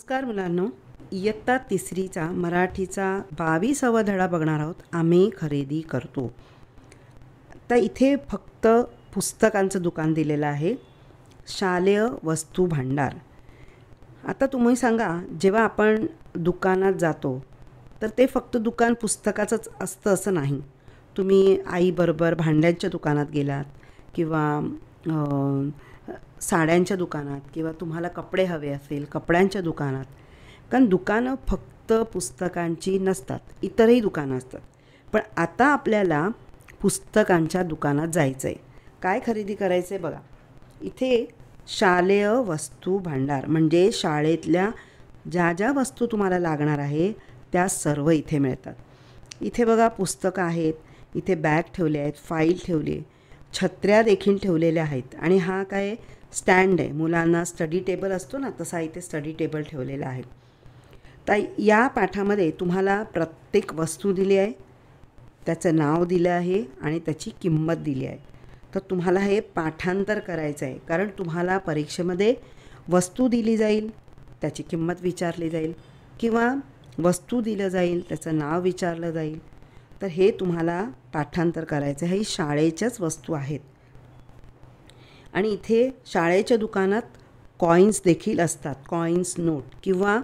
नमस्कार मुलांनो, इयत्ता तिसरीचा मराठीचा 22वा धडा बघणार आहोत. आम्ही खरेदी करतो. तर इथे फक्त पुस्तकांचं दुकान दिलेलं आहे, शालेय वस्तू भांडार. आता तुम्ही सांगा, जेव्हा आपण दुकानात जातो तर ते फक्त दुकान पुस्तकाचंच असतं असं नाही. तुम्ही आईबरोबर भांड्यांच्या दुकानात गेलात किंवा साड्यांच्या दुकानात किंवा तुम्हाला कपडे हवे असेल कपड्यांच्या दुकानात. कारण दुकानं फक्त पुस्तकांची नसतात, इतरही दुकानं असतात. पण आता आपल्याला पुस्तकांच्या दुकानात जायचं आहे. काय खरेदी करायचं आहे बघा. इथे शालेय वस्तू भांडार म्हणजे शाळेतल्या ज्या ज्या वस्तू तुम्हाला लागणार आहे त्या सर्व इथे मिळतात. इथे बघा पुस्तकं आहेत, इथे बॅग ठेवले आहेत, फाईल ठेवली, छत्र्या देखील ठेवलेल्या आहेत. आणि हा काय स्टँड आहे, मुलांना स्टडी टेबल असतो ना तसा इथे स्टडी टेबल ठेवलेला आहे. तर या पाठामध्ये तुम्हाला प्रत्येक वस्तू दिली आहे, त्याचं नाव दिलं आहे आणि त्याची किंमत दिली आहे. तर तुम्हाला हे पाठांतर करायचं आहे, कारण तुम्हाला परीक्षेमध्ये वस्तू दिली जाईल, त्याची किंमत विचारली जाईल किंवा वस्तू दिलं जाईल, त्याचं नाव विचारलं जाईल. तर हे तुम्हाला पाठांतर करायचं आहे. ही शाळेच्याच वस्तू आहेत. आणि इथे शाळेच्या दुकानात कॉईन्स देखील असतात, कॉईन्स नोट किंवा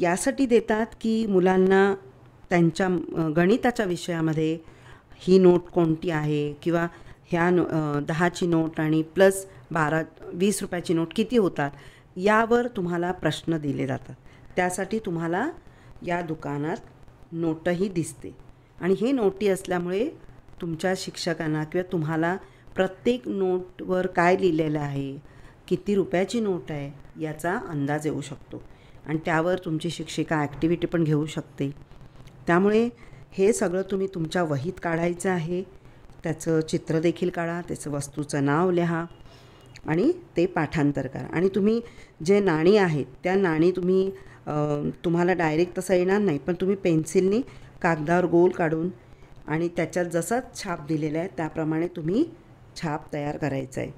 यासाठी देतात की मुलांना त्यांच्या गणिताच्या विषयामध्ये ही नोट कोणती आहे किंवा ह्या 10ची नोट आणि प्लस 20 रुपयाची नोट किती होतात यावर तुम्हाला प्रश्न दिले जातात. त्यासाठी तुम्हाला या दुकानात नोटही दिसते. आणि हे नोटी असल्यामुळे तुमच्या शिक्षकांना किंवा तुम्हाला प्रत्येक नोटवर काय लिहिलेलं आहे, किती रुपयाची नोट आहे याचा अंदाज येऊ शकतो. आणि त्यावर तुमची शिक्षिका ॲक्टिव्हिटी पण घेऊ शकते. त्यामुळे हे सगळं तुम्ही तुमच्या वहीत काढायचं आहे. त्याचं चित्र देखील काढा, त्याचं वस्तूचं नाव लिहा आणि ते पाठांतर करा. आणि तुम्ही जे नाणी आहेत त्या नाणी तुम्हाला डायरेक्ट तसं येणार नाही, पण तुम्ही पेन्सिलनी कागदावर गोल काढून आणि त्याच्यात जसा छाप दिलेला आहे त्याप्रमाणे तुम्ही छाप तयार करायचा आहे.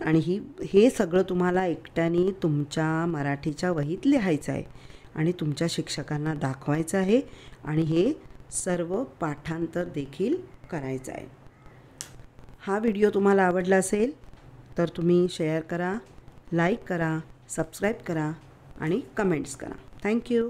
आणि हे सगळं तुम्हाला एकट्याने तुमच्या मराठीच्या वहीत लिहायचं आहे आणि तुमच्या शिक्षकांना दाखवायचं आहे. आणि हे सर्व पाठांतर देखील करायचं आहे. हा व्हिडिओ तुम्हाला आवडला असेल तर तुम्ही शेअर करा, लाईक करा, सबस्क्राईब करा आणि कमेंट्स करा. थँक्यू.